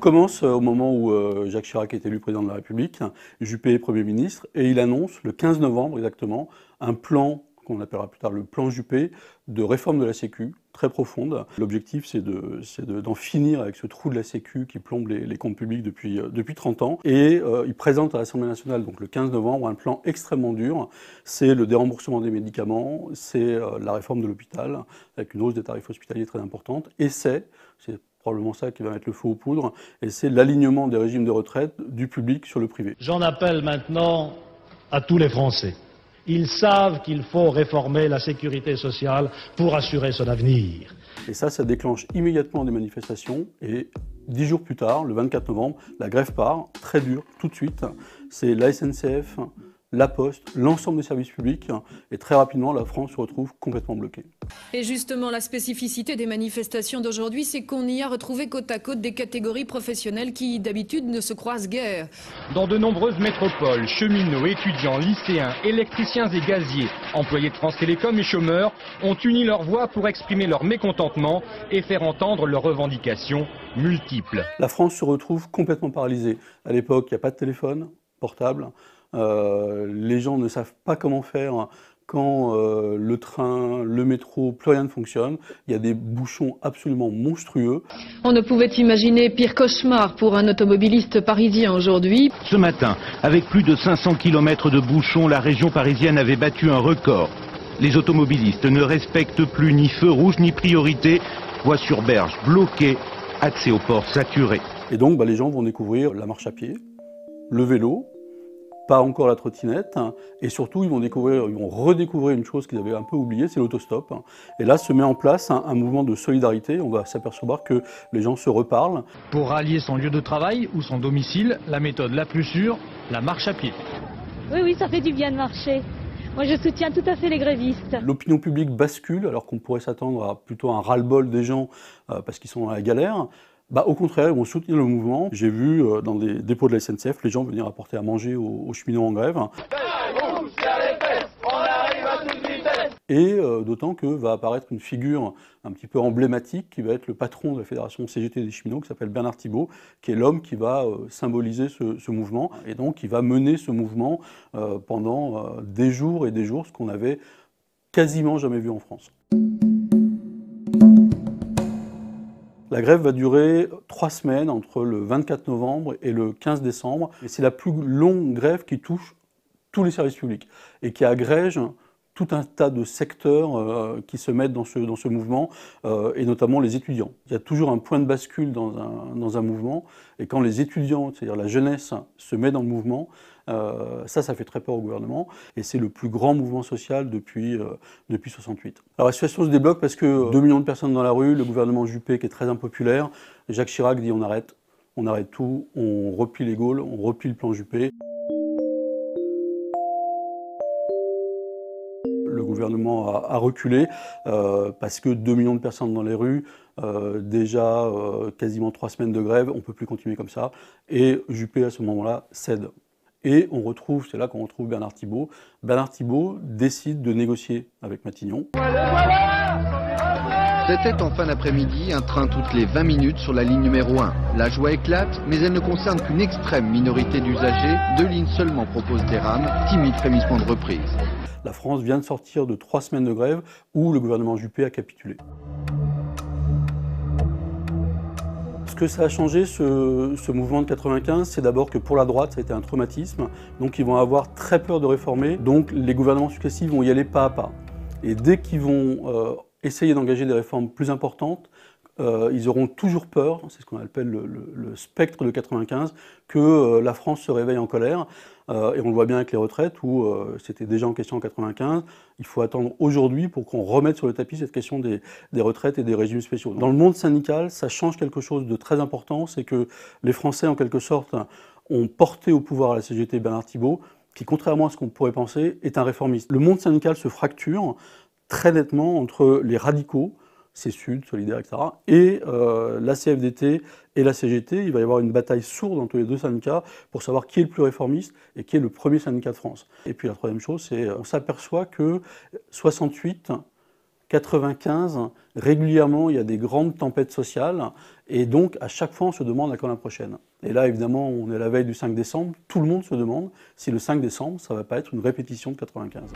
commence au moment où Jacques Chirac est élu président de la République, Juppé est Premier ministre, et il annonce, le 15 novembre exactement, un plan qu'on appellera plus tard le plan Juppé, de réforme de la Sécu, très profonde. L'objectif, c'est d'en finir avec ce trou de la Sécu qui plombe les comptes publics depuis 30 ans. Et il présente à l'Assemblée nationale, donc le 15 novembre, un plan extrêmement dur. C'est le déremboursement des médicaments, c'est la réforme de l'hôpital, avec une hausse des tarifs hospitaliers très importante, et c'est probablement ça qui va mettre le feu aux poudres, et c'est l'alignement des régimes de retraite du public sur le privé. J'en appelle maintenant à tous les Français. Ils savent qu'il faut réformer la sécurité sociale pour assurer son avenir. Et ça déclenche immédiatement des manifestations, et 10 jours plus tard, le 24 novembre, la grève part, très dure, tout de suite. C'est la SNCF, la Poste, l'ensemble des services publics, et très rapidement, la France se retrouve complètement bloquée. Et justement, la spécificité des manifestations d'aujourd'hui, c'est qu'on y a retrouvé côte à côte des catégories professionnelles qui, d'habitude, ne se croisent guère. Dans de nombreuses métropoles, cheminots, étudiants, lycéens, électriciens et gaziers, employés de France Télécom et chômeurs ont uni leurs voix pour exprimer leur mécontentement et faire entendre leurs revendications multiples. La France se retrouve complètement paralysée. À l'époque, il n'y a pas de téléphone portable. Les gens ne savent pas comment faire quand le train, le métro, plus rien ne fonctionne. Il y a des bouchons absolument monstrueux. On ne pouvait imaginer pire cauchemar pour un automobiliste parisien aujourd'hui. Ce matin, avec plus de 500 km de bouchons, la région parisienne avait battu un record. Les automobilistes ne respectent plus ni feu rouge ni priorité. Voies sur berge bloquées, accès aux ports saturés. Et donc les gens vont découvrir la marche à pied, le vélo, pas encore la trottinette, et surtout ils vont redécouvrir une chose qu'ils avaient un peu oubliée, c'est l'autostop. Et là se met en place un mouvement de solidarité, on va s'apercevoir que les gens se reparlent. Pour rallier son lieu de travail ou son domicile, la méthode la plus sûre, la marche à pied. Oui, ça fait du bien de marcher. Moi je soutiens tout à fait les grévistes. L'opinion publique bascule, alors qu'on pourrait s'attendre à plutôt un ras-le-bol des gens parce qu'ils sont dans la galère. Au contraire, ils vont soutenir le mouvement. J'ai vu dans des dépôts de la SNCF, les gens venir apporter à manger aux cheminots en grève. Et d'autant que va apparaître une figure un petit peu emblématique qui va être le patron de la fédération CGT des cheminots, qui s'appelle Bernard Thibault, qui est l'homme qui va symboliser ce mouvement, et donc qui va mener ce mouvement pendant des jours et des jours, ce qu'on n'avait quasiment jamais vu en France. La grève va durer 3 semaines, entre le 24 novembre et le 15 décembre. Et c'est la plus longue grève qui touche tous les services publics et qui agrège tout un tas de secteurs qui se mettent dans ce mouvement, et notamment les étudiants. Il y a toujours un point de bascule dans un mouvement, et quand les étudiants, c'est-à-dire la jeunesse, se met dans le mouvement, ça fait très peur au gouvernement, et c'est le plus grand mouvement social depuis 68. Alors la situation se débloque parce que 2 millions de personnes dans la rue, le gouvernement Juppé qui est très impopulaire, Jacques Chirac dit on arrête tout, on replie les Gaules, on replie le plan Juppé. Le gouvernement a reculé parce que 2 millions de personnes dans les rues, déjà quasiment 3 semaines de grève, on ne peut plus continuer comme ça. Et Juppé, à ce moment-là, cède. Et c'est là qu'on retrouve Bernard Thibault. Bernard Thibault décide de négocier avec Matignon. C'était en fin d'après-midi, un train toutes les 20 minutes sur la ligne numéro 1. La joie éclate, mais elle ne concerne qu'une extrême minorité d'usagers. 2 lignes seulement proposent des rames, timide frémissement de reprise. La France vient de sortir de 3 semaines de grève où le gouvernement Juppé a capitulé. Ce que ça a changé, ce mouvement de 95, c'est d'abord que pour la droite, ça a été un traumatisme. Donc ils vont avoir très peur de réformer. Donc les gouvernements successifs vont y aller pas à pas. Et dès qu'ils vont essayer d'engager des réformes plus importantes, ils auront toujours peur, c'est ce qu'on appelle le spectre de 95, que la France se réveille en colère. Et on le voit bien avec les retraites, où c'était déjà en question en 95. Il faut attendre aujourd'hui pour qu'on remette sur le tapis cette question des retraites et des régimes spéciaux. Dans le monde syndical, ça change quelque chose de très important, c'est que les Français, en quelque sorte, ont porté au pouvoir à la CGT Bernard Thibault, qui, contrairement à ce qu'on pourrait penser, est un réformiste. Le monde syndical se fracture très nettement entre les radicaux, CSUD, Solidaire, etc., et la CFDT et la CGT. Il va y avoir une bataille sourde entre les deux syndicats pour savoir qui est le plus réformiste et qui est le premier syndicat de France. Et puis la troisième chose, c'est qu'on s'aperçoit que 68 95, régulièrement, il y a des grandes tempêtes sociales, et donc à chaque fois, on se demande à quand la prochaine. Et là, évidemment, on est la veille du 5 décembre, tout le monde se demande si le 5 décembre, ça ne va pas être une répétition de 95.